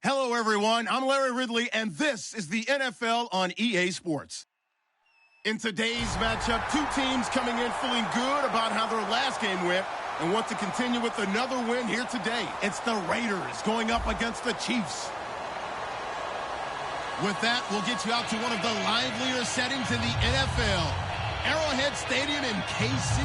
Hello, everyone. I'm Larry Ridley, and this is the NFL on EA Sports. In today's matchup, two teams coming in feeling good about how their last game went and want to continue with another win here today. It's the Raiders going up against the Chiefs. With that, we'll get you out to one of the livelier settings in the NFL, Arrowhead Stadium in KC,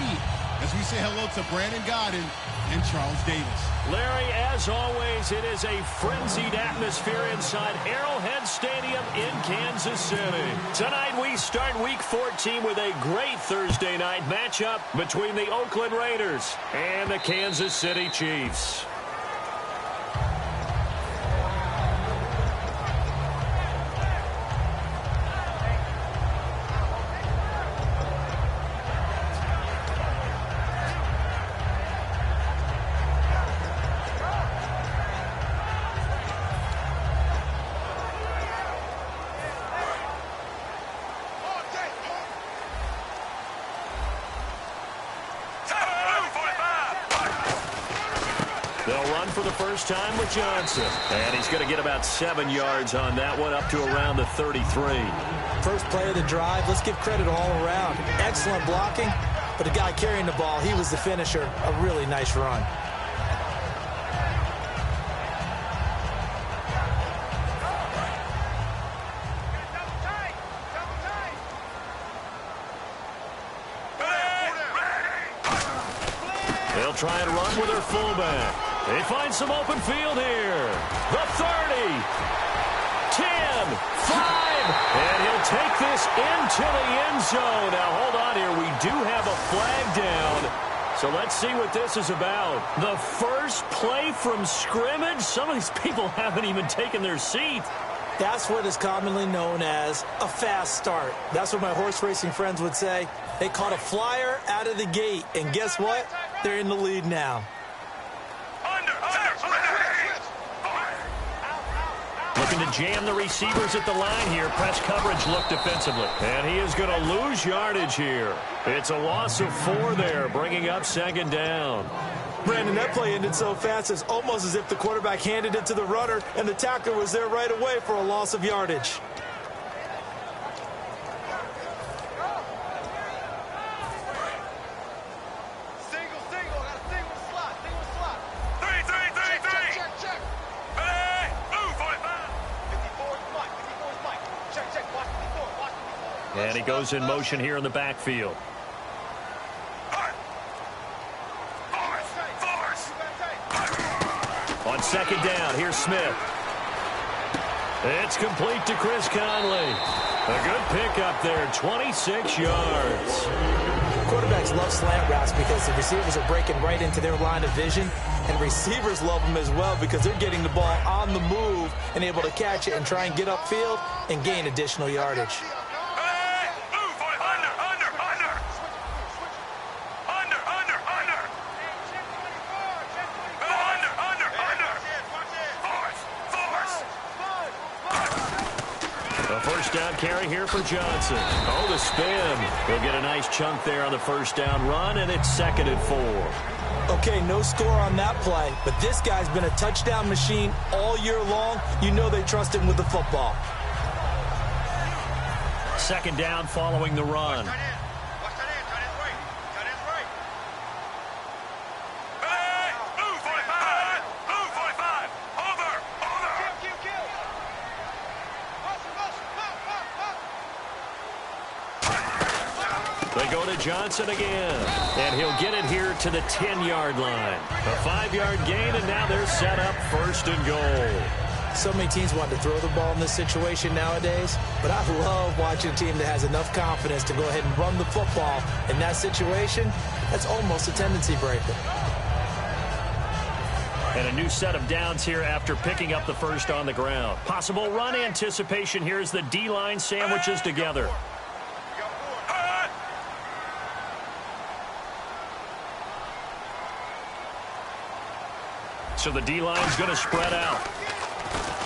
as we say hello to Brandon Godden and Charles Davis. Larry, as always, it is a frenzied atmosphere inside Arrowhead Stadium in Kansas City. Tonight we start Week 14 with a great Thursday night matchup between the Oakland Raiders and the Kansas City Chiefs. They'll run for the first time with Johnson. And he's going to get about 7 yards on that one, up to around the 33. First play of the drive, let's give credit all around. Excellent blocking, but the guy carrying the ball, he was the finisher. A really nice run. They'll try and run with their fullback. They find some open field here. The 30, 10, 5, and he'll take this into the end zone. Now, hold on here. We do have a flag down. So let's see what this is about. The first play from scrimmage. Some of these people haven't even taken their seat. That's what is commonly known as a fast start. That's what my horse racing friends would say. They caught a flyer out of the gate, and guess what? They're in the lead now. Looking to jam the receivers at the line here. Press coverage look defensively. And he is going to lose yardage here. It's a loss of 4 there, bringing up second down. Brandon, that play ended so fast, it's almost as if the quarterback handed it to the runner, and the tackler was there right away for a loss of yardage. And he goes in motion here in the backfield. On second down, here's Smith. It's complete to Chris Conley. A good pickup there, 26 yards. Quarterbacks love slant routes because the receivers are breaking right into their line of vision, and receivers love them as well because they're getting the ball on the move and able to catch it and try and get upfield and gain additional yardage. Down carry here for Johnson. Oh, the spin. He'll get a nice chunk there on the first down run, and it's 2nd and 4. Okay, no score on that play, but this guy's been a touchdown machine all year long. You know they trust him with the football. Second down following the run. They go to Johnson again, and he'll get it here to the 10-yard line. A 5-yard gain, and now they're set up 1st and goal. So many teams want to throw the ball in this situation nowadays, but I love watching a team that has enough confidence to go ahead and run the football. In that situation, that's almost a tendency breaker. And a new set of downs here after picking up the first on the ground. Possible run anticipation here as the D-line sandwiches together. So the D-line's going to spread out.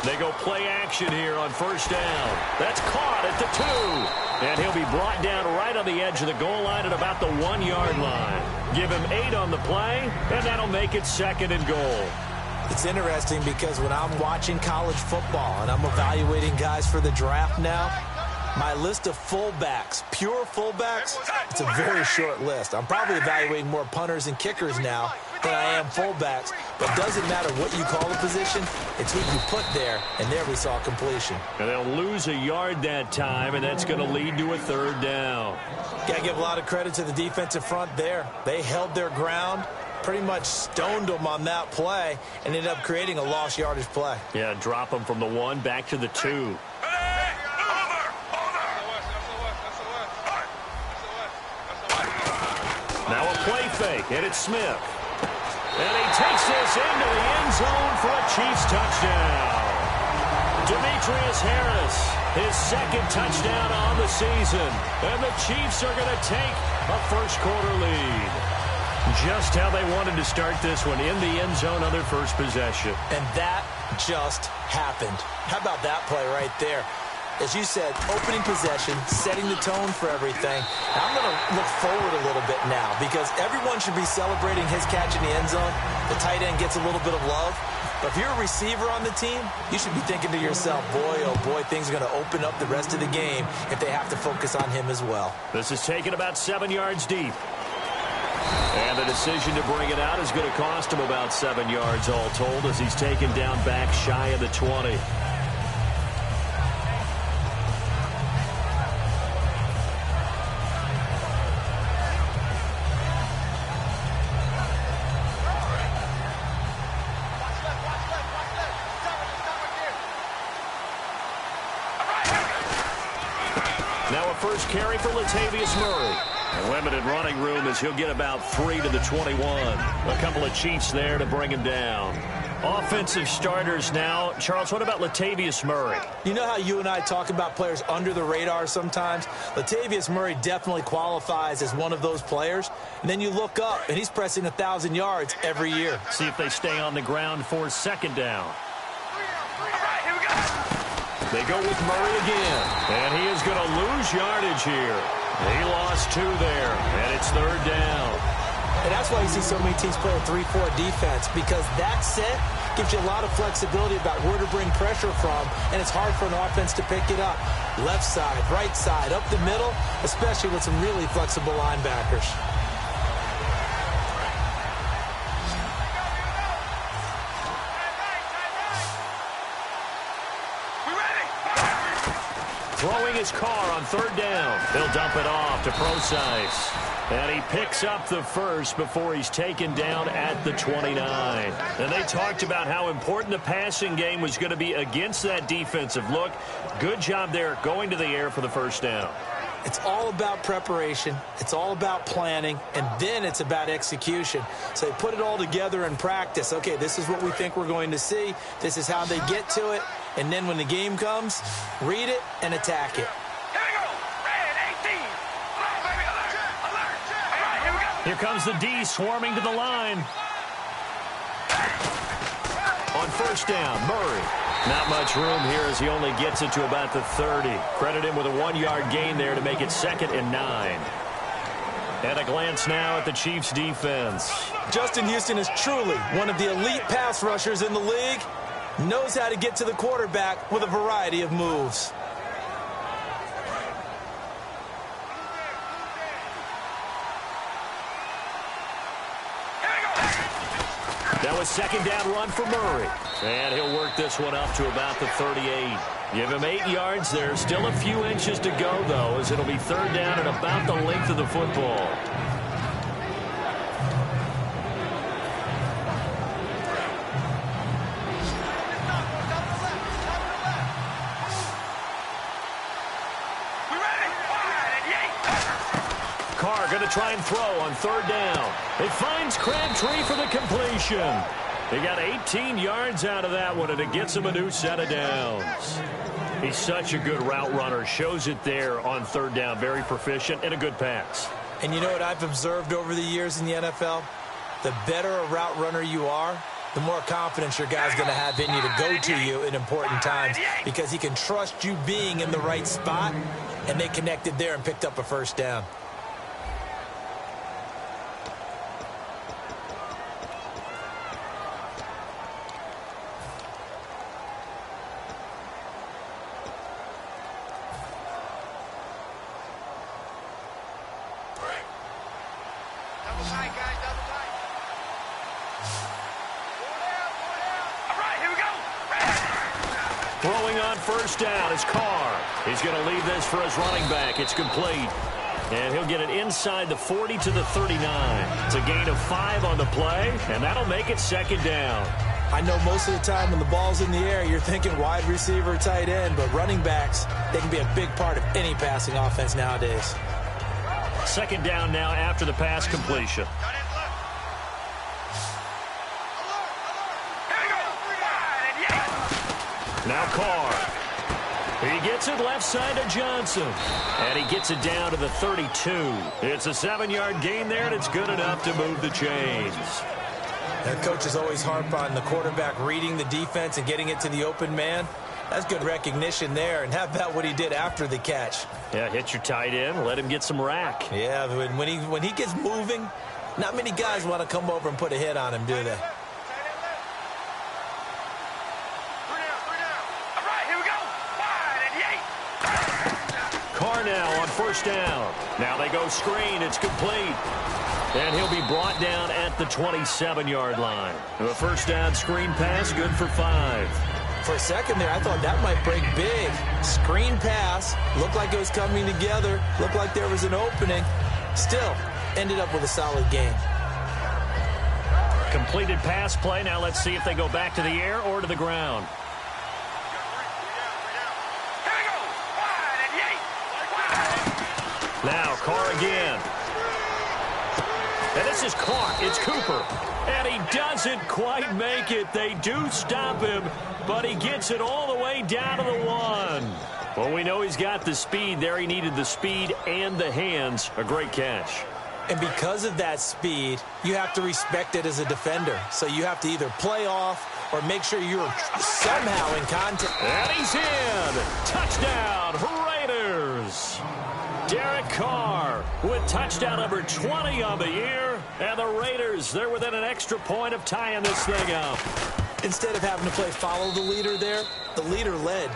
They go play action here on first down. That's caught at the 2. And he'll be brought down right on the edge of the goal line at about the 1-yard line. Give him 8 on the play, and that'll make it 2nd and goal. It's interesting because when I'm watching college football and I'm evaluating guys for the draft now, my list of fullbacks, pure fullbacks, it's a very short list. I'm probably evaluating more punters and kickers now than I am fullbacks. But it doesn't matter what you call the position, it's who you put there, and there we saw completion. And they'll lose a yard that time, and that's going to lead to a third down. Got to give a lot of credit to the defensive front there. They held their ground, pretty much stoned them on that play, and ended up creating a lost yardage play. Yeah, drop them from the 1 back to the 2. Now a play fake, and it's Smith. And he takes this into the end zone for a Chiefs touchdown. Demetrius Harris, his second touchdown on the season. And the Chiefs are going to take a first-quarter lead. Just how they wanted to start this one, in the end zone on their first possession. And that just happened. How about that play right there? As you said, opening possession, setting the tone for everything. Now I'm going to look forward a little bit now because everyone should be celebrating his catch in the end zone. The tight end gets a little bit of love. But if you're a receiver on the team, you should be thinking to yourself, boy, oh boy, things are going to open up the rest of the game if they have to focus on him as well. This is taken about 7 yards deep. And the decision to bring it out is going to cost him about 7 yards all told as he's taken down back shy of the 20. Now a first carry for Latavius Murray. A limited running room as he'll get about 3 to the 21. A couple of Chiefs there to bring him down. Offensive starters now. Charles, what about Latavius Murray? You know how you and I talk about players under the radar sometimes? Latavius Murray definitely qualifies as one of those players. And then you look up, and he's pressing 1,000 yards every year. See if they stay on the ground for second down. They go with Murray again. And he is going to lose yardage here. He lost 2 there, and it's third down. And that's why you see so many teams play a 3-4 defense, because that set gives you a lot of flexibility about where to bring pressure from, and it's hard for an offense to pick it up. Left side, right side, up the middle, especially with some really flexible linebackers. Throwing his car on third down. He'll dump it off to Procise. And he picks up the first before he's taken down at the 29. And they talked about how important the passing game was going to be against that defensive look. Good job there going to the air for the first down. It's all about preparation. It's all about planning. And then it's about execution. So they put it all together in practice. Okay, this is what we think we're going to see. This is how they get to it. And then when the game comes, read it and attack it. Here comes the D swarming to the line. On first down, Murray. Not much room here as he only gets it to about the 30. Credit him with a 1-yard gain there to make it 2nd and 9. And a glance now at the Chiefs' defense. Justin Houston is truly one of the elite pass rushers in the league. Knows how to get to the quarterback with a variety of moves. Now a second down run for Murray. And he'll work this one up to about the 38. Give him 8 yards there. Still a few inches to go, though, as it'll be third down at about the length of the football. Carr going to try and throw on third down. It finds Crabtree for the completion. He got 18 yards out of that one, and it gets him a new set of downs. He's such a good route runner. Shows it there on third down. Very proficient and a good pass. And you know what I've observed over the years in the NFL? The better a route runner you are, the more confidence your guy's going to have in you to go to you in important times, because he can trust you being in the right spot, and they connected there and picked up a first down. Throwing on first down is Carr. He's going to leave this for his running back. It's complete. And he'll get it inside the 40 to the 39. It's a gain of 5 on the play, and that'll make it second down. I know most of the time when the ball's in the air, you're thinking wide receiver, tight end, but running backs, they can be a big part of any passing offense nowadays. Second down now after the pass completion. Now Carr. He gets it left side to Johnson. And he gets it down to the 32. It's a 7-yard gain there, and it's good enough to move the chains. The coaches always harp on the quarterback reading the defense and getting it to the open man. That's good recognition there. And how about what he did after the catch? Yeah, hit your tight end, let him get some rack. Yeah, when he gets moving, not many guys want to come over and put a hit on him, do they? Carr now on first down. Now they go screen. It's complete. And he'll be brought down at the 27-yard line. The first down screen pass, good for 5. For a second there, I thought that might break big. Screen pass, looked like it was coming together, looked like there was an opening. Still, ended up with a solid game. Completed pass play. Now let's see if they go back to the air or to the ground. Now Carr again. And this is caught. It's Cooper. And he doesn't quite make it. They do stop him, but he gets it all the way down to the 1. Well, we know he's got the speed there. He needed the speed and the hands. A great catch. And because of that speed, you have to respect it as a defender. So you have to either play off or make sure you're somehow in contact. And he's in. Touchdown, Raiders. Derek Carr with touchdown number 20 on the year. And the Raiders, they're within an extra point of tying this thing up. Instead of having to play follow the leader there, the leader led.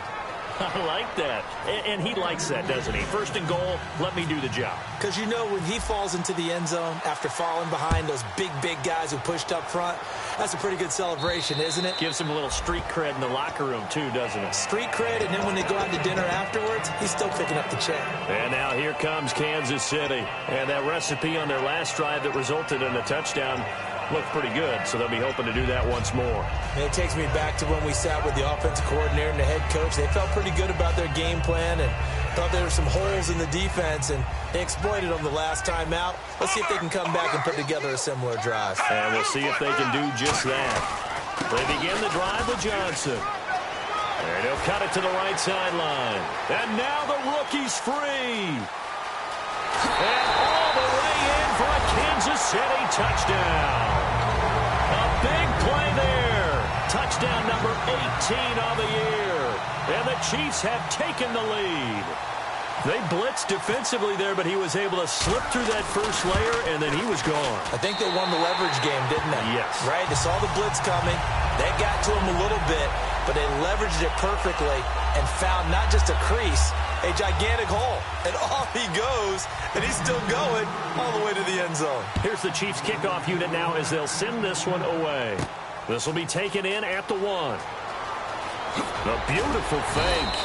I like that. And he likes that, doesn't he? First and goal, let me do the job. Because you know when he falls into the end zone after falling behind those big guys who pushed up front, that's a pretty good celebration, isn't it? Gives him a little street cred in the locker room, too, doesn't it? Street cred, and then when they go out to dinner afterwards, he's still picking up the check. And now here comes Kansas City. And that recipe on their last drive that resulted in a touchdown looked pretty good, so they'll be hoping to do that once more. And it takes me back to when we sat with the offensive coordinator and the head coach. They felt pretty good about their game plan and thought there were some holes in the defense, and they exploited them the last time out. Let's see if they can come back and put together a similar drive. And we'll see if they can do just that. They begin the drive with Johnson. And he'll cut it to the right sideline. And now the rookie's free. And all the way in for a Kansas City touchdown. A big play there. Touchdown number 18 on the year. And the Chiefs have taken the lead. They blitzed defensively there, but he was able to slip through that first layer, and then he was gone. I think they won the leverage game, didn't they? Yes. Right? They saw the blitz coming. They got to him a little bit, but they leveraged it perfectly and found not just a crease, a gigantic hole. And off he goes, and he's still going all the way to the end zone. Here's the Chiefs kickoff unit now as they'll send this one away. This will be taken in at the 1. A beautiful fake.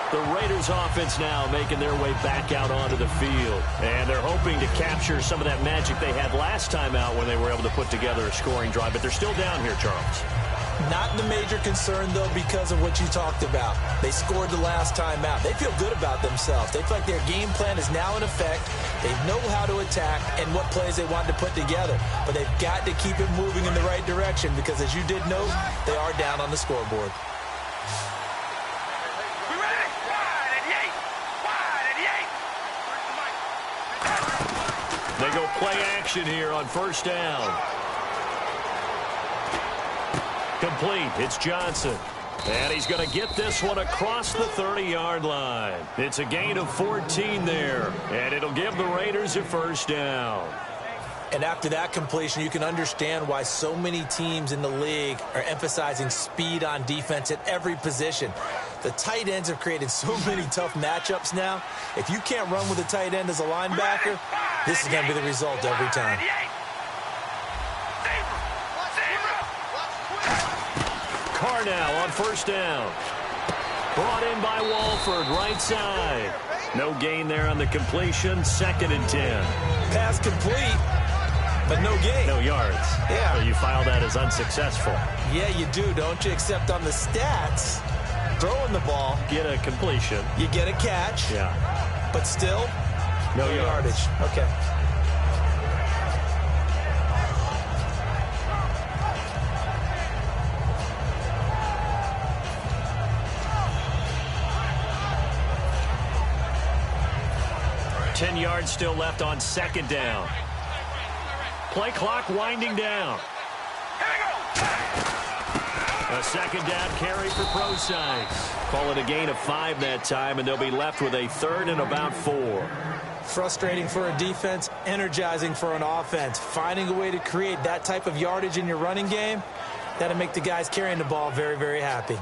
The Raiders offense now making their way back out onto the field. And they're hoping to capture some of that magic they had last time out when they were able to put together a scoring drive. But they're still down here, Charles. Not the major concern, though, because of what you talked about. They scored the last time out. They feel good about themselves. They feel like their game plan is now in effect. They know how to attack and what plays they want to put together. But they've got to keep it moving in the right direction because, as you did note, they are down on the scoreboard. They go play action here on first down. Complete. It's Johnson. And he's going to get this one across the 30-yard line. It's a gain of 14 there. And it'll give the Raiders a first down. And after that completion, you can understand why so many teams in the league are emphasizing speed on defense at every position. The tight ends have created so many tough matchups now. If you can't run with a tight end as a linebacker, this is going to be the result every time. Carr are now on first down. Brought in by Walford, right side. No gain there on the completion, 2nd and 10. Pass complete, but no gain. No yards. Yeah. So you file that as unsuccessful. Yeah, you do, don't you? Except on the stats, throwing the ball. Get a completion. You get a catch. Yeah. But still, no yardage. Okay. Ten yards still left on 2nd down. Play clock winding down. A 2nd down carry for ProScience. Call it a gain of 5 that time, and they'll be left with a 3rd and about 4. Frustrating for a defense, energizing for an offense. Finding a way to create that type of yardage in your running game, that'll make the guys carrying the ball very, very happy.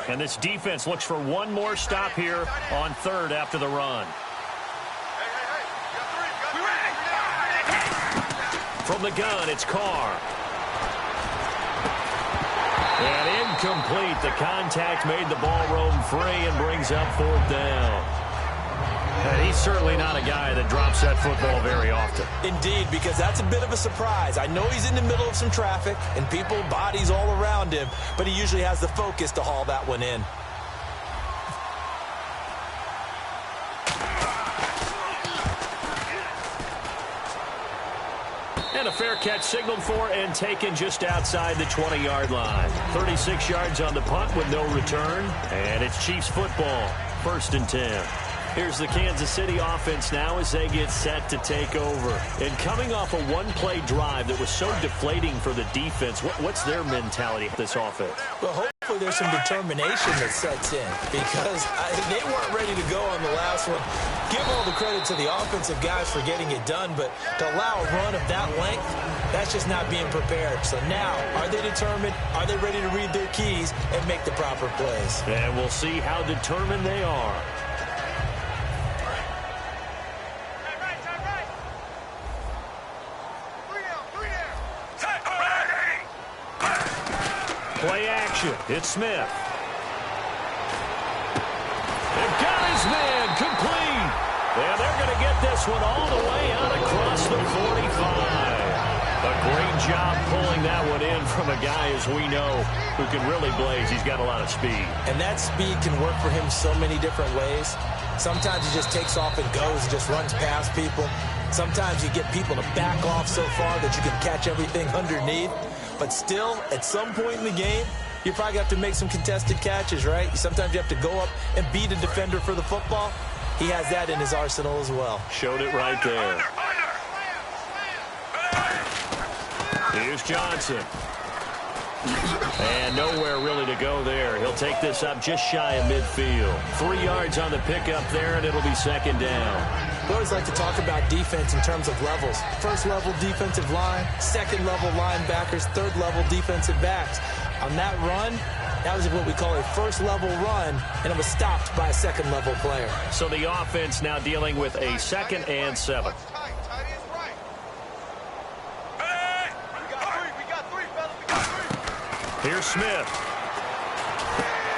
And this defense looks for one more stop here on 3rd after the run. From the gun, it's Carr. And incomplete. The contact made the ball roam free and brings up 4th down. And he's certainly not a guy that drops that football very often. Indeed, because that's a bit of a surprise. I know he's in the middle of some traffic and people, bodies all around him, but he usually has the focus to haul that one in. And a fair catch signaled for and taken just outside the 20-yard line. 36 yards on the punt with no return. And it's Chiefs football, 1st and 10. Here's the Kansas City offense now as they get set to take over. And coming off a one-play drive that was so deflating for the defense, what's their mentality of this offense? Well, hopefully there's some determination that sets in because they weren't ready to go on the last one. Give all the credit to the offensive guys for getting it done, but to allow a run of that length, that's just not being prepared. So now, are they determined? Are they ready to read their keys and make the proper plays? And we'll see how determined they are. Play action. It's Smith. They've got his man complete. And they're going to get this one all the way out across the 45. A great job pulling that one in from a guy, as we know, who can really blaze. He's got a lot of speed. And that speed can work for him so many different ways. Sometimes he just takes off and goes and just runs past people. Sometimes you get people to back off so far that you can catch everything underneath. But still, at some point in the game, you probably have to make some contested catches, right? Sometimes you have to go up and beat a defender for the football. He has that in his arsenal as well. Showed it right there. Here's Johnson. And nowhere really to go there. He'll take this up just shy of midfield. 3 yards on the pickup there, and it'll be 2nd down. We always like to talk about defense in terms of levels. 1st level defensive line, 2nd level linebackers, 3rd level defensive backs. On that run, that was what we call a 1st level run, and it was stopped by a 2nd level player. So the offense now dealing with a 2nd and 7. Here's Smith.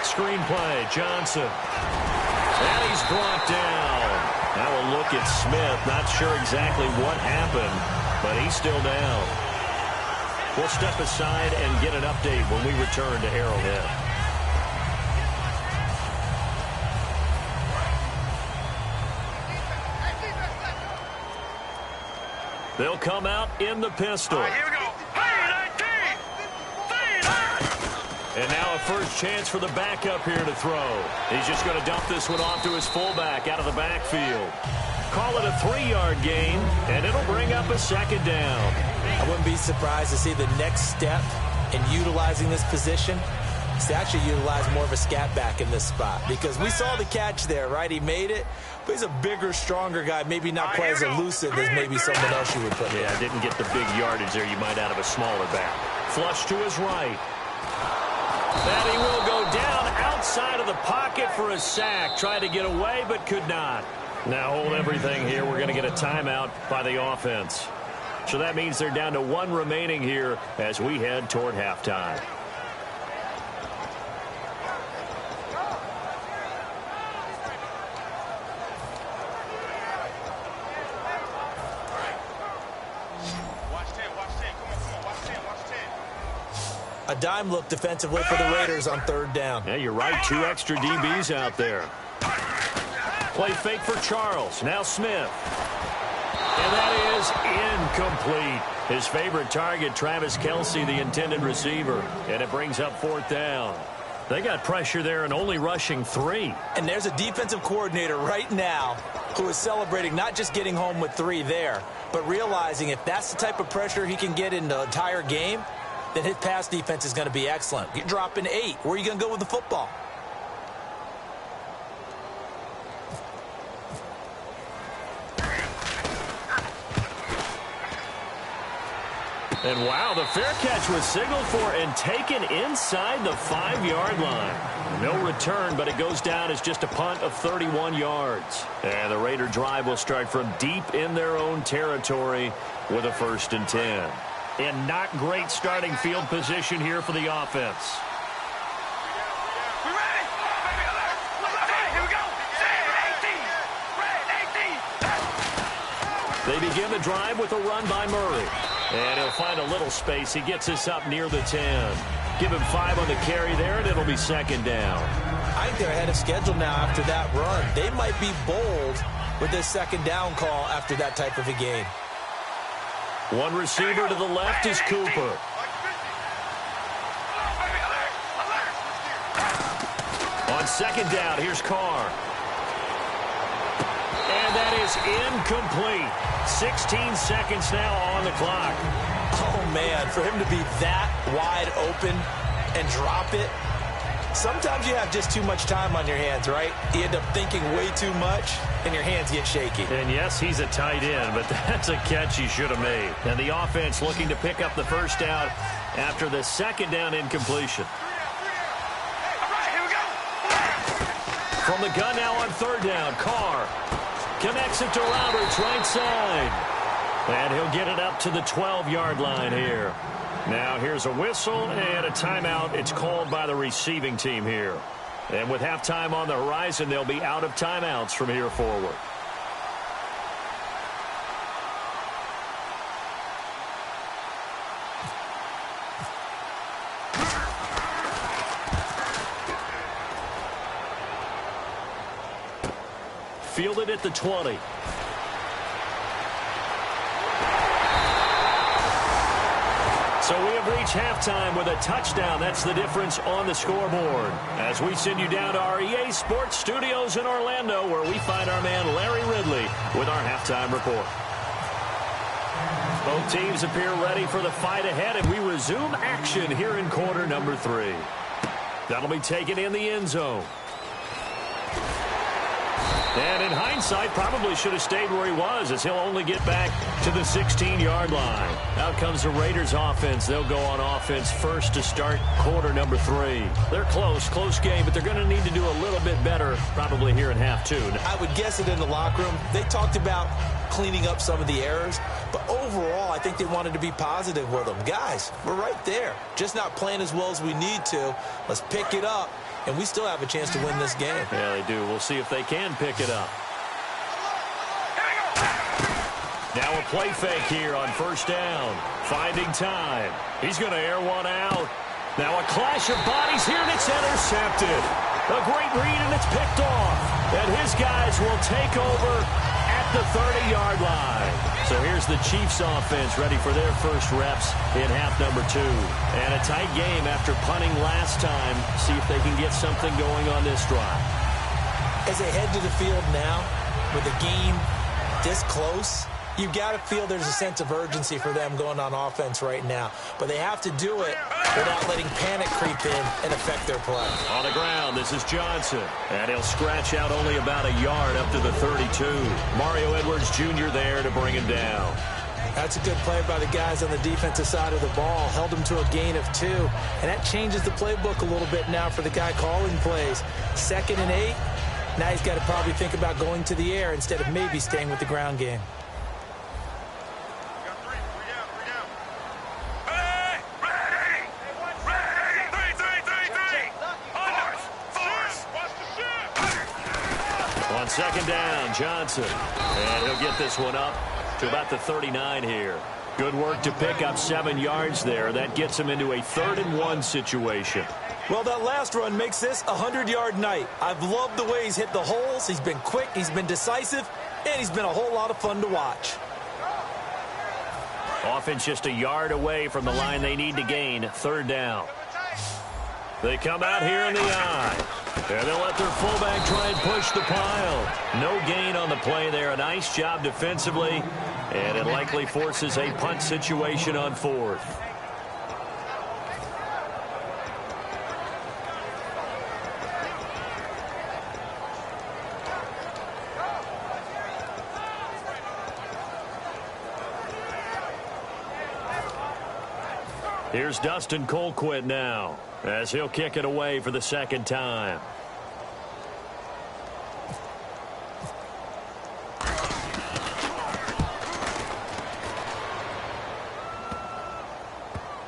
Screen play, Johnson. And he's brought down. Now a look at Smith. Not sure exactly what happened, but he's still down. We'll step aside and get an update when we return to Arrowhead. They'll come out in the pistol. Here we go. And now a first chance for the backup here to throw. He's just going to dump this one off to his fullback out of the backfield. Call it a 3-yard gain, and it'll bring up a 2nd down. I wouldn't be surprised to see the next step in utilizing this position is to actually utilize more of a scat back in this spot. Because we saw the catch there, right? He made it, but he's a bigger, stronger guy, maybe not quite as elusive as maybe someone else you would put in. Yeah, didn't get the big yardage there you might out of a smaller back. Flush to his right. And he will go down outside inside of the pocket for a sack. Tried to get away, but could not. Now hold everything here. We're going to get a timeout by the offense. So that means they're down to 1 remaining here as we head toward halftime. A dime look defensively for the Raiders on 3rd down. Yeah, you're right. 2 extra DBs out there. Play fake for Charles. Now Smith. And that is incomplete. His favorite target, Travis Kelce, the intended receiver. And it brings up 4th down. They got pressure there and only rushing 3. And there's a defensive coordinator right now who is celebrating not just getting home with 3 there, but realizing if that's the type of pressure he can get in the entire game, then his pass defense is going to be excellent. You're dropping 8. Where are you going to go with the football? And wow, the fair catch was signaled for and taken inside the 5-yard line. No return, but it goes down as just a punt of 31 yards. And the Raider drive will start from deep in their own territory with a 1st and 10. And not great starting field position here for the offense. They begin the drive with a run by Murray. And he'll find a little space. He gets us up near the 10. Give him 5 on the carry there, and it'll be 2nd down. I think they're ahead of schedule now after that run. They might be bold with this 2nd down call after that type of a game. One receiver to the left is Cooper. On 2nd down, here's Carr. And that is incomplete. 16 seconds now on the clock. Oh, man, for him to be that wide open and drop it. Sometimes you have just too much time on your hands, right? You end up thinking way too much, and your hands get shaky. And yes, he's a tight end, but that's a catch he should have made. And the offense looking to pick up the 1st down after the 2nd down incompletion. From the gun now on 3rd down, Carr connects it to Roberts right side. And he'll get it up to the 12-yard line here. Now here's a whistle and a timeout. It's called by the receiving team here. And with halftime on the horizon, they'll be out of timeouts from here forward. Fielded at the 20. So we have reached halftime with a touchdown. That's the difference on the scoreboard. As we send you down to our EA Sports Studios in Orlando, where we find our man Larry Ridley with our halftime report. Both teams appear ready for the fight ahead, and we resume action here in quarter number 3. That'll be taken in the end zone. And in hindsight, probably should have stayed where he was, as he'll only get back to the 16-yard line. Out comes the Raiders offense. They'll go on offense first to start quarter number 3. They're close game, but they're going to need to do a little bit better probably here in half 2. I would guess it in the locker room. They talked about cleaning up some of the errors, but overall, I think they wanted to be positive with them. Guys, we're right there. Just not playing as well as we need to. Let's pick it up. And we still have a chance to win this game. Yeah, they do. We'll see if they can pick it up. Now a play fake here on 1st down. Finding time. He's going to air one out. Now a clash of bodies here, and it's intercepted. A great read, and it's picked off. And his guys will take over at the 30-yard line. So here's the Chiefs offense ready for their first reps in half number 2. And a tight game after punting last time. See if they can get something going on this drive. As they head to the field now, with the game this close, you've got to feel there's a sense of urgency for them going on offense right now. But they have to do it without letting panic creep in and affect their play. On the ground, this is Johnson. And he'll scratch out only about a yard up to the 32. Mario Edwards Jr. there to bring him down. That's a good play by the guys on the defensive side of the ball. Held them to a gain of 2. And that changes the playbook a little bit now for the guy calling plays. 2nd and 8. Now he's got to probably think about going to the air instead of maybe staying with the ground game. On 2nd down, Johnson. And he'll get this one up to about the 39 here. Good work to pick up 7 yards there. That gets him into a 3rd and 1 situation. Well, that last run makes this a 100-yard night. I've loved the way he's hit the holes. He's been quick, he's been decisive, and he's been a whole lot of fun to watch. Offense just a yard away from the line they need to gain. 3rd down. They come out here in the eye. And they'll let their fullback try and push the pile. No gain on the play there. A nice job defensively. And it likely forces a punt situation on 4th. Here's Dustin Colquitt now, as he'll kick it away for the 2nd time.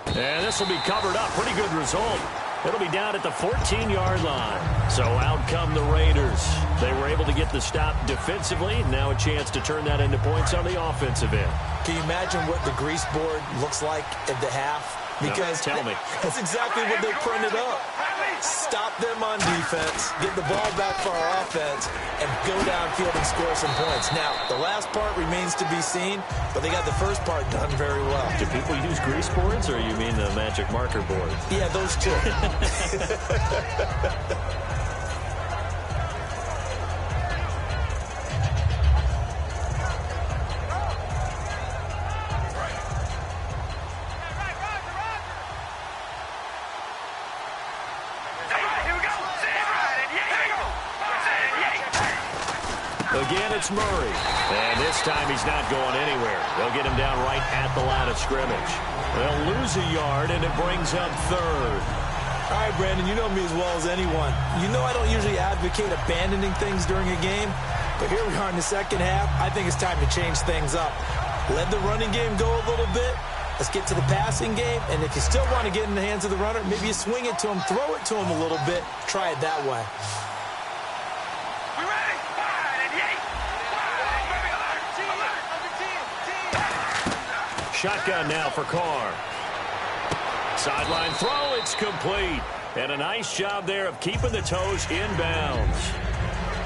And this will be covered up. Pretty good result. It'll be down at the 14-yard line. So out come the Raiders. They were able to get the stop defensively. Now a chance to turn that into points on the offensive end. Can you imagine what the grease board looks like at the half? Because no, tell me. That's exactly what they printed up. Stop them on defense, get the ball back for our offense, and go downfield and score some points. Now, the last part remains to be seen, but they got the first part done very well. Do people use grease boards, or you mean the magic marker board? Yeah, those two. Again, it's Murray. And this time he's not going anywhere. They'll get him down right at the line of scrimmage. They'll lose a yard, and it brings up 3rd. All right, Brandon, you know me as well as anyone. You know I don't usually advocate abandoning things during a game, but here we are in the 2nd half. I think it's time to change things up. Let the running game go a little bit. Let's get to the passing game, and if you still want to get in the hands of the runner, maybe you swing it to him, throw it to him a little bit, try it that way. Shotgun now for Carr. Sideline throw, it's complete. And a nice job there of keeping the toes inbounds.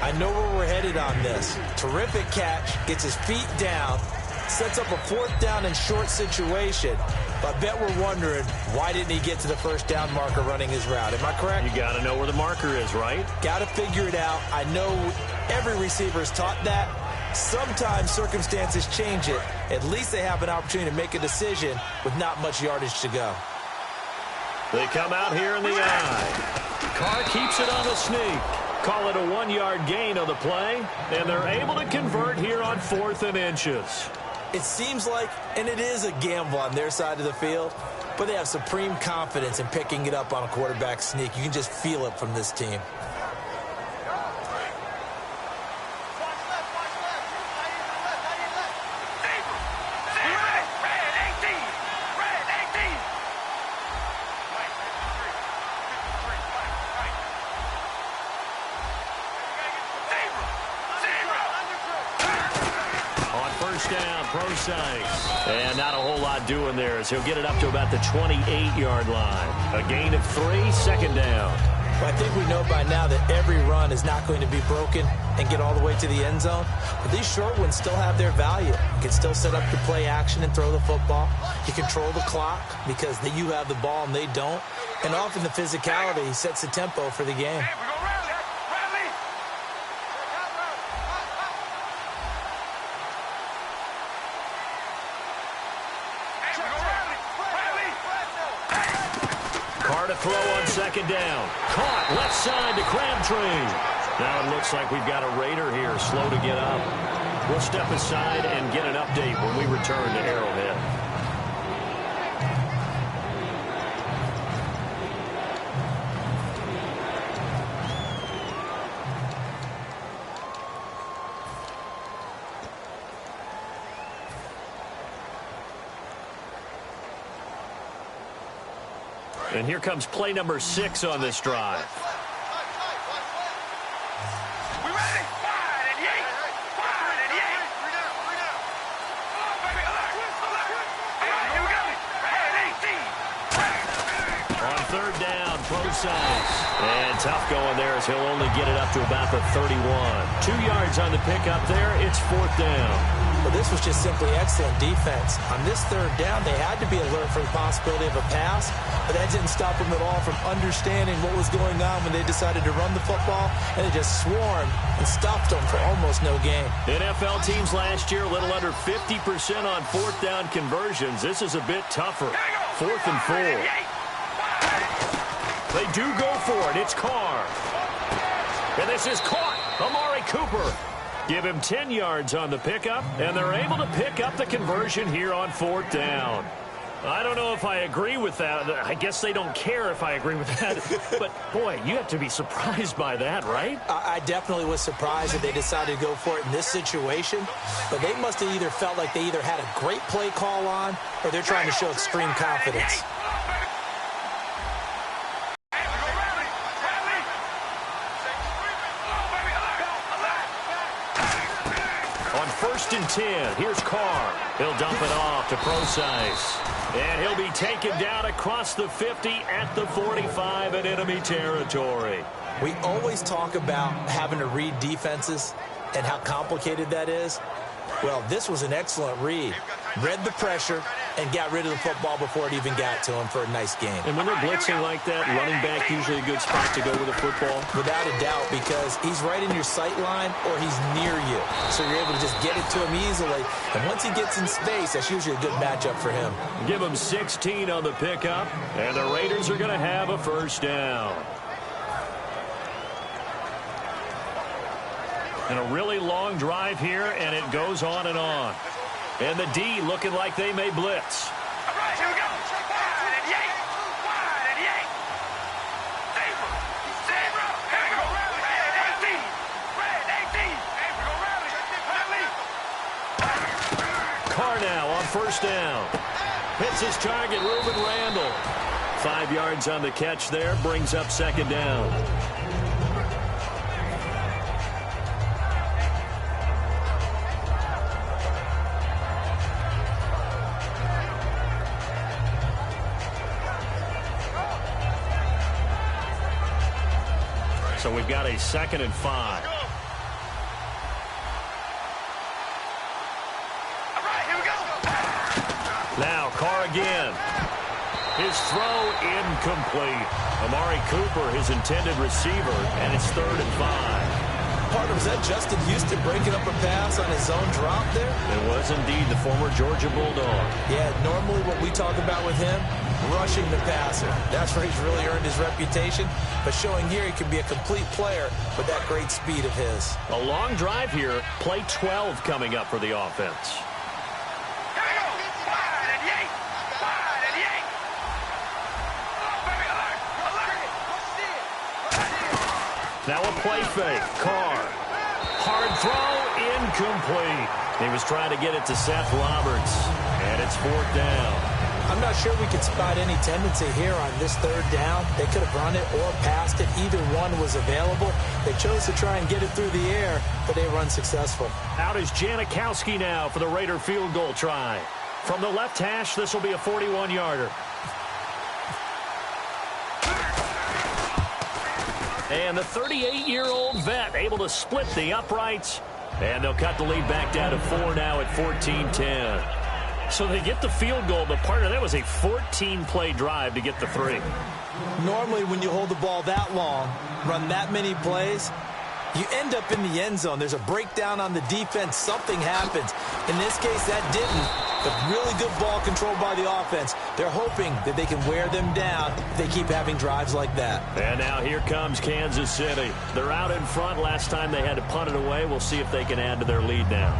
I know where we're headed on this. Terrific catch, gets his feet down, sets up a 4th down and short situation. But I bet we're wondering, why didn't he get to the 1st down marker running his route? Am I correct? You got to know where the marker is, right? Got to figure it out. I know every receiver is taught that. Sometimes circumstances change it. At least they have an opportunity to make a decision with not much yardage to go. They come out here in the eye. Carr keeps it on the sneak. Call it a 1-yard gain on the play, and they're able to convert here on 4th and inches. It seems like, and it is a gamble on their side of the field, but they have supreme confidence in picking it up on a quarterback sneak. You can just feel it from this team. And not a whole lot doing there as he'll get it up to about the 28-yard line. A gain of 3, 2nd down. Well, I think we know by now that every run is not going to be broken and get all the way to the end zone. But these short ones still have their value. You can still set up your play action and throw the football. You control the clock because you have the ball and they don't. And often the physicality sets the tempo for the game. Throw on 2nd down. Caught left side to Crabtree. Now it looks like we've got a Raider here, slow to get up. We'll step aside and get an update when we return to Arrowhead. And here comes play number 6 on this drive. We ready? Wide and yank. Wide and yank. Here we go. On third down, Pro-Size. And tough going there as he'll only get it up to about the 31. 2 yards on the pickup there. It's 4th down. Well, this was just simply excellent defense. On this third down, they had to be alert for the possibility of a pass, but that didn't stop them at all from understanding what was going on when they decided to run the football, and they just swarmed and stopped them for almost no gain. NFL teams last year, a little under 50% on 4th down conversions. This is a bit tougher. 4th and 4. They do go for it. It's Carr. And this is caught. Amari Cooper. Give him 10 yards on the pickup, and they're able to pick up the conversion here on 4th down. I don't know if I agree with that. I guess they don't care if I agree with that. But, boy, you have to be surprised by that, right? I definitely was surprised that they decided to go for it in this situation. But they must have either felt like they either had a great play call on or they're trying to show extreme confidence. On 1st and 10, here's Carr. He'll dump it off to Pro-Size. And he'll be taken down across the 50 at the 45 in enemy territory. We always talk about having to read defenses and how complicated that is. Well, this was an excellent read. Read the pressure and got rid of the football before it even got to him for a nice game. And when they're blitzing like that, running back usually a good spot to go with a football? Without a doubt, because he's right in your sight line or he's near you. So you're able to just get it to him easily. And once he gets in space, that's usually a good matchup for him. Give him 16 on the pickup, and the Raiders are going to have a 1st down. And a really long drive here, and it goes on and on. And the D looking like they may blitz. All right, here we go. Wide and yank. Wide and yank. Zebra. Zebra. Here we go. Red 18. Red 18. Hey, we go rally. Carr now on 1st down. Hits his target, Reuben Randall. 5 yards on the catch there, brings up 2nd down. So we've got a 2nd and 5. All right, here we go. Now Carr again. His throw incomplete. Amari Cooper, his intended receiver, and it's 3rd and 5. Partner, was that Justin Houston breaking up a pass on his own drop there? It was indeed the former Georgia Bulldog. Yeah, normally what we talk about with him, rushing the passer. That's where he's really earned his reputation. But showing here he can be a complete player with that great speed of his. A long drive here. Play 12 coming up for the offense. Here we go. Wide and yank. Wide and yank. Oh, baby, alert. Alert. Now a play fake. Carr. Hard throw. Incomplete. He was trying to get it to Seth Roberts. And it's 4th down. I'm not sure we could spot any tendency here on this 3rd down. They could have run it or passed it. Either one was available. They chose to try and get it through the air, but they were unsuccessful. Out is Janikowski now for the Raider field goal try. From the left hash, this will be a 41-yarder. And the 38-year-old vet able to split the uprights. And they'll cut the lead back down to 4 now at 14-10. So they get the field goal, but partner, that was a 14-play drive to get the 3. Normally when you hold the ball that long, run that many plays, you end up in the end zone. There's a breakdown on the defense. Something happens. In this case, that didn't. but really good ball control by the offense. They're hoping that they can wear them down if they keep having drives like that. And now here comes Kansas City. They're out in front. Last time they had to punt it away. We'll see if they can add to their lead now.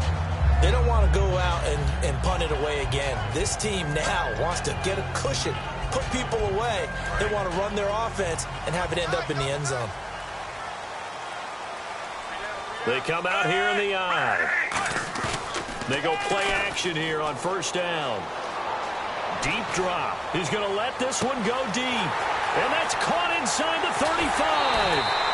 They don't want to go out and punt it away again. This team now wants to get a cushion, put people away. They want to run their offense and have it end up in the end zone. They come out here in the eye. They go play action here on first down. Deep drop. He's going to let this one go deep. And that's caught inside the 35.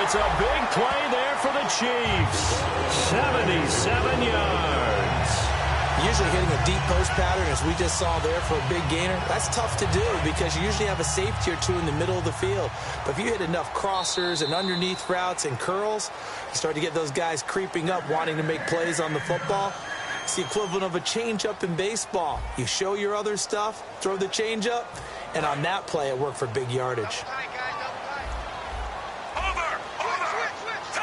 It's a big play there for the Chiefs. 77 yards. Usually hitting a deep post pattern, as we just saw there, for a big gainer, that's tough to do because you usually have a safety or two in the middle of the field. But if you hit enough crossers and underneath routes and curls, you start to get those guys creeping up, wanting to make plays on the football. It's the equivalent of a changeup in baseball. You show your other stuff, throw the changeup, and on that play, it worked for big yardage.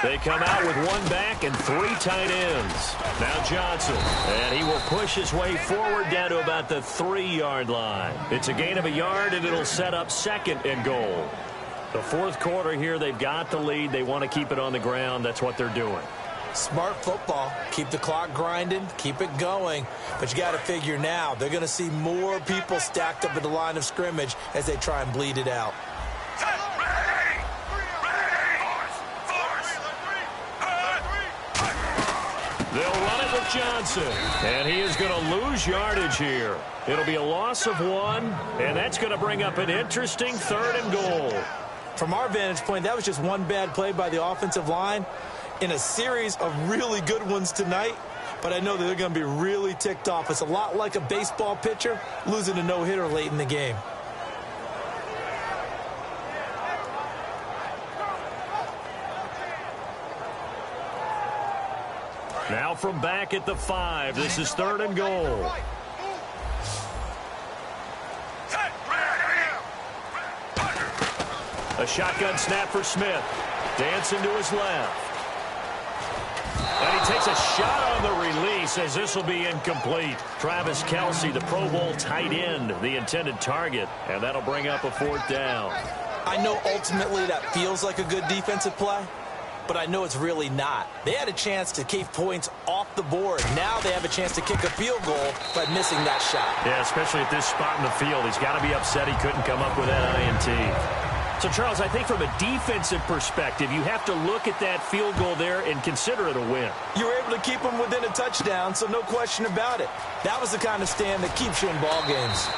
They come out with one back and three tight ends. Now Johnson, and he will push his way forward down to about the 3-yard line. It's a gain of a yard, and it'll set up second and goal. The fourth quarter here, they've got the lead. They want to keep it on the ground. That's what they're doing. Smart football. Keep the clock grinding. Keep it going. But you got to figure now, they're going to see more people stacked up at the line of scrimmage as they try and bleed it out. They'll run it with Johnson, and he is going to lose yardage here. It'll be a loss of 1, and that's going to bring up an interesting 3rd and goal. From our vantage point, that was just one bad play by the offensive line in a series of really good ones tonight, but I know that they're going to be really ticked off. It's a lot like a baseball pitcher losing a no-hitter late in the game. Now from back at the 5, this is 3rd and goal. A shotgun snap for Smith. Dancing to his left. And he takes a shot on the release as this will be incomplete. Travis Kelce, the Pro Bowl tight end, the intended target. And that'll bring up a 4th down. I know ultimately that feels like a good defensive play, but I know it's really not. They had a chance to keep points off the board. Now they have a chance to kick a field goal by missing that shot. Yeah, especially at this spot in the field. He's got to be upset he couldn't come up with that INT. So, Charles, I think from a defensive perspective, you have to look at that field goal there and consider it a win. You were able to keep them within a touchdown, so no question about it. That was the kind of stand that keeps you in ball games.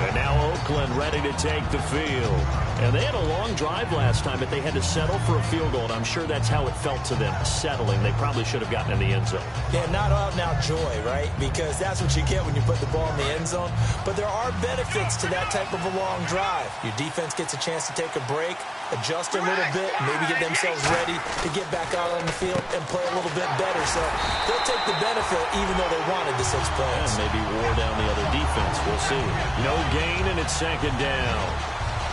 And now Oakland ready to take the field. And they had a long drive last time, but they had to settle for a field goal, and I'm sure that's how it felt to them, settling. They probably should have gotten in the end zone. Yeah, not out-and-out joy, right? Because that's what you get when you put the ball in the end zone. But there are benefits to that type of a long drive. Your defense gets a chance to take a break, adjust a little bit, maybe get themselves ready to get back out on the field and play a little bit better. So they'll take the benefit even though they wanted the 6 points. And maybe wore down the other defense. We'll see. No gain, and it's 2nd down.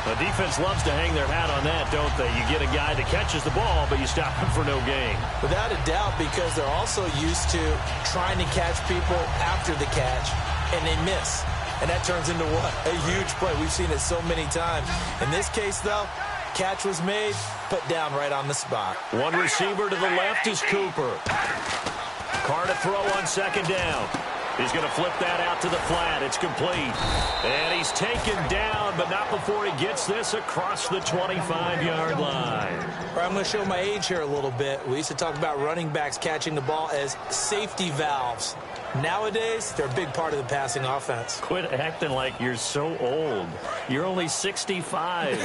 The defense loves to hang their hat on that, don't they? You get a guy that catches the ball, but you stop him for no gain. Without a doubt, because they're also used to trying to catch people after the catch, and they miss. And that turns into what? A huge play. We've seen it so many times. In this case, though, catch was made, put down right on the spot. One receiver to the left is Cooper. Carr to throw on 2nd down. He's going to flip that out to the flat. It's complete. And he's taken down, but not before he gets this across the 25-yard line. All right, I'm going to show my age here a little bit. We used to talk about running backs catching the ball as safety valves. Nowadays, they're a big part of the passing offense. Quit acting like you're so old. You're only 65.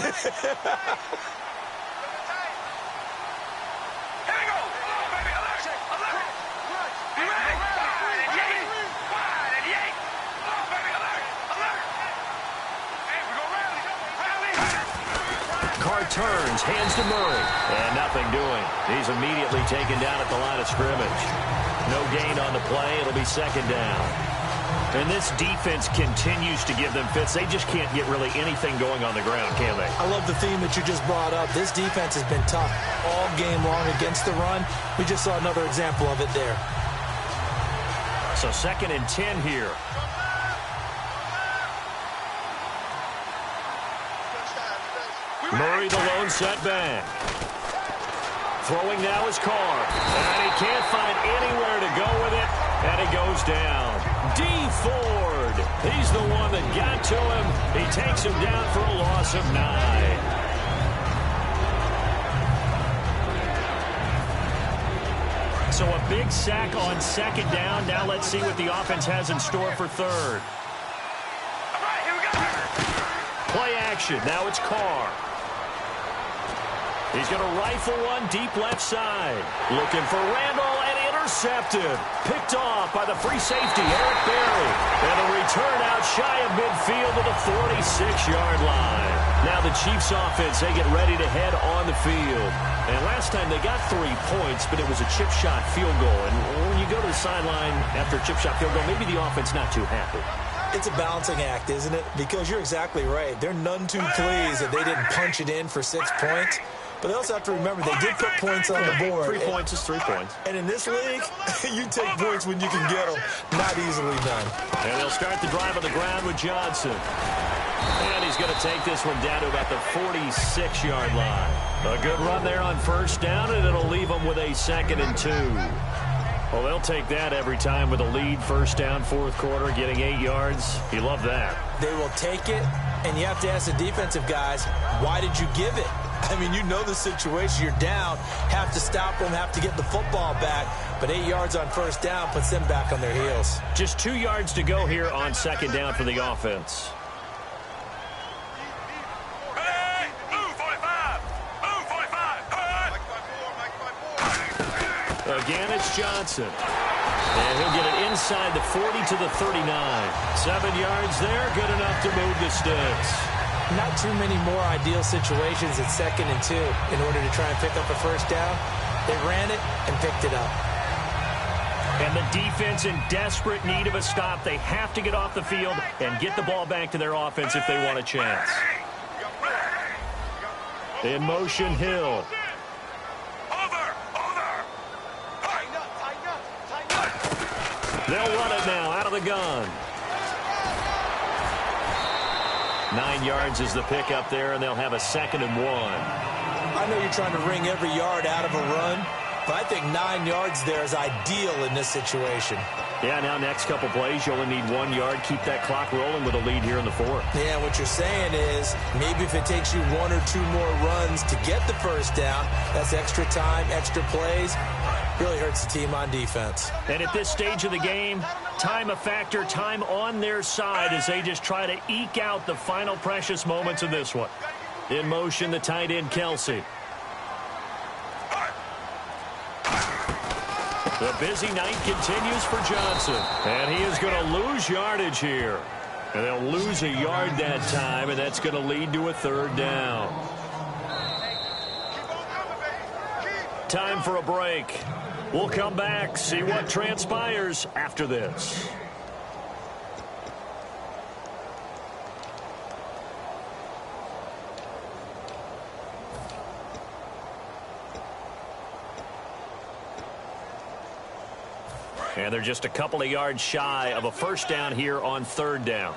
Turns, hands to Murray, and nothing doing. He's immediately taken down at the line of scrimmage. No gain on the play. It'll be 2nd down. And this defense continues to give them fits. They just can't get really anything going on the ground, can they? I love the theme that you just brought up. This defense has been tough all game long against the run. We just saw another example of it there. So 2nd and 10 here. Murray the lone setback. Throwing now is Carr. And he can't find anywhere to go with it. And he goes down. D. Ford. He's the one that got to him. He takes him down for a loss of 9. So a big sack on 2nd down. Now let's see what the offense has in store for 3rd. All right, here we go. Play action. Now it's Carr. He's going to rifle one deep left side. Looking for Randall and intercepted. Picked off by the free safety, Eric Berry. And a return out shy of midfield to the 46-yard line. Now the Chiefs offense, they get ready to head on the field. And last time they got 3 points, but it was a chip shot field goal. And when you go to the sideline after a chip shot field goal, maybe the offense not too happy. It's a balancing act, isn't it? Because you're exactly right. They're none too pleased that they didn't punch it in for 6 points. But they also have to remember they did put points on the board. 3 points is 3 points. And in this league, you take points when you can get them. Not easily done. And they'll start the drive on the ground with Johnson. And he's going to take this one down to about the 46-yard line. A good run there on 1st down, and it'll leave them with a 2nd and 2. Well, they'll take that every time with a lead. 1st down, 4th quarter, getting 8 yards. You love that. They will take it, and you have to ask the defensive guys, why did you give it? I mean, you know the situation. You're down, have to stop them, have to get the football back. But 8 yards on 1st down puts them back on their heels. Just 2 yards to go here on 2nd down for the offense. Hey, move 45. Move 45. Again, it's Johnson. And he'll get it inside the 40 to the 39. 7 yards there, good enough to move the sticks. Not too many more ideal situations at 2nd and 2 in order to try and pick up a 1st down. They ran it and picked it up. And the defense in desperate need of a stop. They have to get off the field and get the ball back to their offense if they want a chance. In motion, Hill. They'll run it now out of the gun. 9 yards is the pickup there, and they'll have a 2nd and 1. I know you're trying to wring every yard out of a run, but I think 9 yards there is ideal in this situation. Yeah, now next couple plays, you only need 1 yard. Keep that clock rolling with a lead here in the 4th. Yeah, what you're saying is maybe if it takes you 1 or 2 more runs to get the 1st down, that's extra time, extra plays. Really hurts the team on defense. And at this stage of the game, time a factor, time on their side as they just try to eke out the final precious moments of this one. In motion, the tight end, Kelsey. The busy night continues for Johnson. And he is going to lose yardage here. And they'll lose a yard that time, and that's going to lead to a 3rd down. Time for a break. We'll come back, see what transpires after this. And they're just a couple of yards shy of a 1st down here on 3rd down.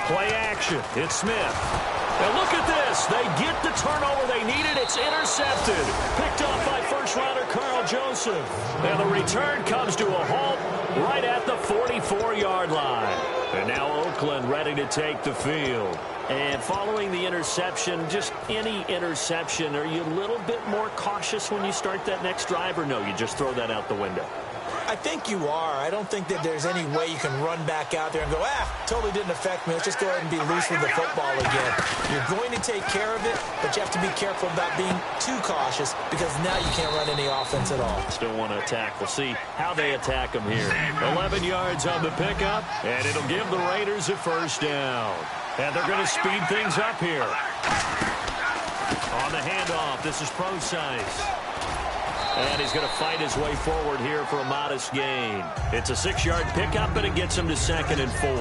Play action. It's Smith. And look at this. They get the turnover they needed. It's intercepted. Picked up by first-rounder Carl Joseph. And the return comes to a halt right at the 44-yard line. And now Oakland ready to take the field. And following the interception, just any interception, are you a little bit more cautious when you start that next drive, or no, you just throw that out the window? I think you are. I don't think that there's any way you can run back out there and go, totally didn't affect me. Let's just go ahead and be loose with the football again. You're going to take care of it, but you have to be careful about being too cautious because now you can't run any offense at all. Still want to attack. We'll see how they attack them here. 11 yards on the pickup, and it'll give the Raiders a 1st down. And they're going to speed things up here. On the handoff, this is Pro-Size. And he's going to fight his way forward here for a modest gain. It's a 6-yard pickup, but it gets him to 2nd and 4.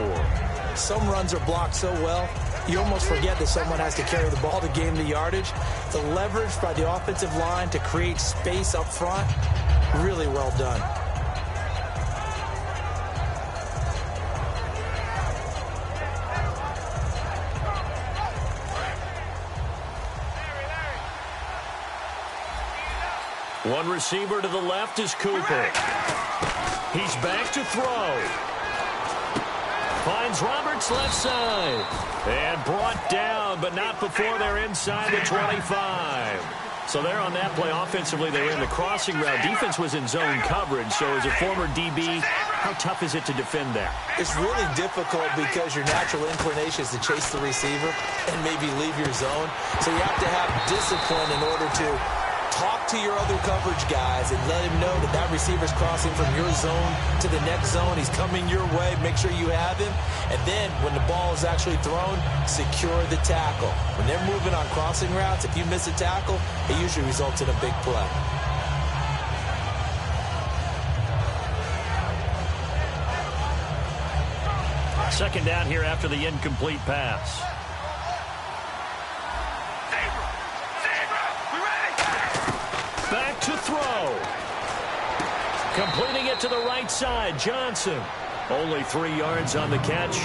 Some runs are blocked so well, you almost forget that someone has to carry the ball to gain the yardage. The leverage by the offensive line to create space up front, really well done. One receiver to the left is Cooper. He's back to throw. Finds Roberts left side. And brought down, but not before they're inside the 25. So they're on that play. Offensively, they ran the crossing route. Defense was in zone coverage. So as a former DB, how tough is it to defend that? It's really difficult because your natural inclination is to chase the receiver and maybe leave your zone. So you have to have discipline in order to talk to your other coverage guys and let him know that that receiver's crossing from your zone to the next zone. He's coming your way. Make sure you have him. And then when the ball is actually thrown, secure the tackle. When they're moving on crossing routes, if you miss a tackle, it usually results in a big play. Second down here after the incomplete pass. Back to throw. Completing it to the right side, Johnson. Only 3 yards on the catch.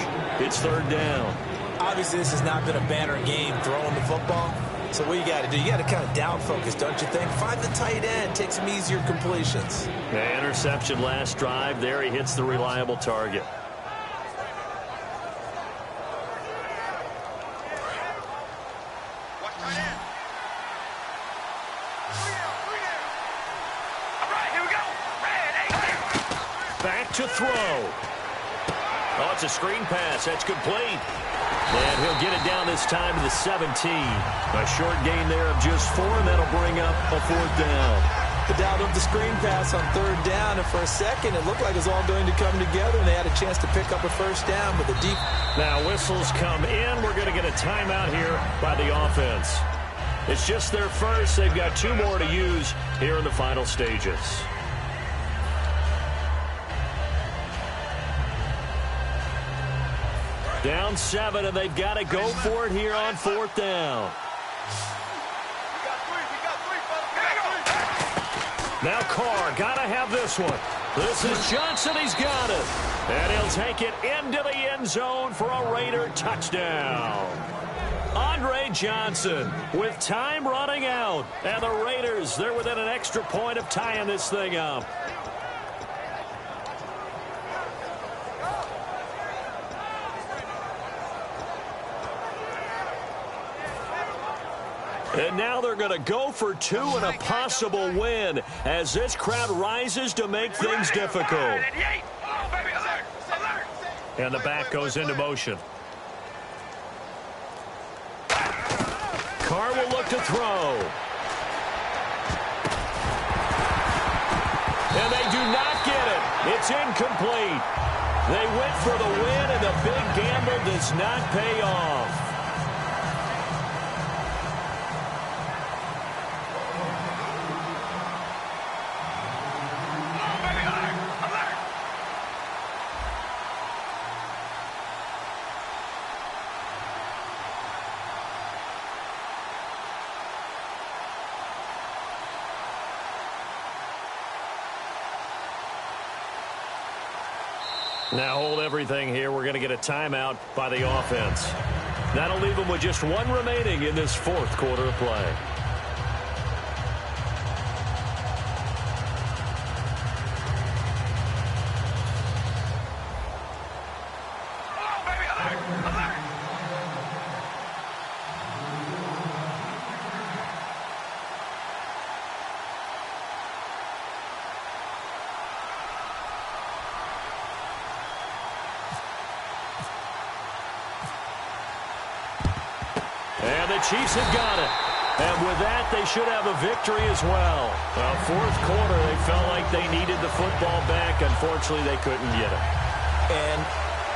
It's third down. Obviously, this has not been a banner game throwing the football. So what you got to do, you got to kind of down focus, don't you think? Find the tight end, take some easier completions. The interception last drive. There he hits the reliable target. Back to throw. Oh, it's a screen pass. That's complete. And he'll get it down this time to the 17. A short gain there of just 4, and that'll bring up a fourth down. The down of the screen pass on third down, and for a second it looked like it was all going to come together, and they had a chance to pick up a first down with a deep. Now whistles come in. We're going to get a timeout here by the offense. It's just their first. They've got 2 more to use here in the final stages. Down 7, and they've got to go for it here on fourth down. Now Carr, got to have this one. This is Johnson. He's got it. And he'll take it into the end zone for a Raider touchdown. Andre Johnson with time running out. And the Raiders, they're within an extra point of tying this thing up. And now they're going to go for 2 and a possible win as this crowd rises to make things difficult. And the back goes into motion. Carr will look to throw. And they do not get it. It's incomplete. They went for the win, and the big gamble does not pay off. Now hold everything here. We're going to get a timeout by the offense. That'll leave them with just 1 remaining in this fourth quarter of play. And the Chiefs have got it. And with that, they should have a victory as well. Well, fourth quarter, they felt like they needed the football back. Unfortunately, they couldn't get it. And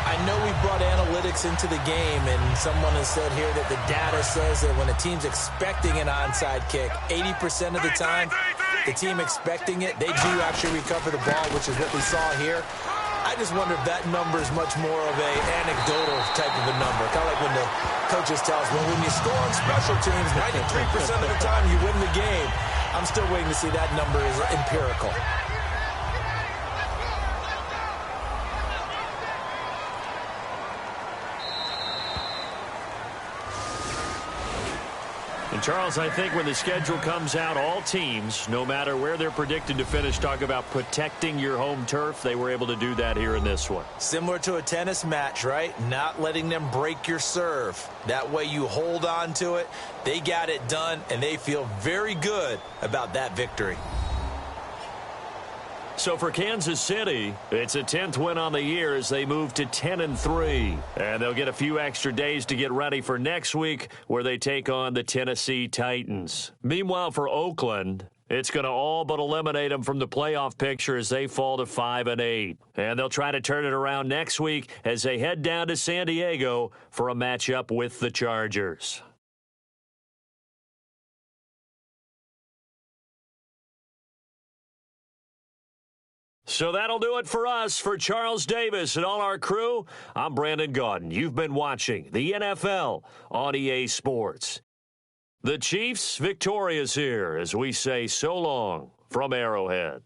I know we brought analytics into the game, and someone has said here that the data says that when a team's expecting an onside kick, 80% of the time, the team expecting it, they do actually recover the ball, which is what we saw here. I just wonder if that number is much more of a anecdotal type of a number. Kind of like when the coaches tell us, well, when you score on special teams, 93% of the time you win the game. I'm still waiting to see that number is empirical. And Charles, I think when the schedule comes out, all teams, no matter where they're predicted to finish, talk about protecting your home turf. They were able to do that here in this one. Similar to a tennis match, right? Not letting them break your serve. That way you hold on to it. They got it done, and they feel very good about that victory. So for Kansas City, it's a 10th win on the year as they move to 10-3. And they'll get a few extra days to get ready for next week where they take on the Tennessee Titans. Meanwhile, for Oakland, it's going to all but eliminate them from the playoff picture as they fall to 5-8. And they'll try to turn it around next week as they head down to San Diego for a matchup with the Chargers. So that'll do it for us. For Charles Davis and all our crew, I'm Brandon Gaudin. You've been watching the NFL on EA Sports. The Chiefs victorious here as we say so long from Arrowhead.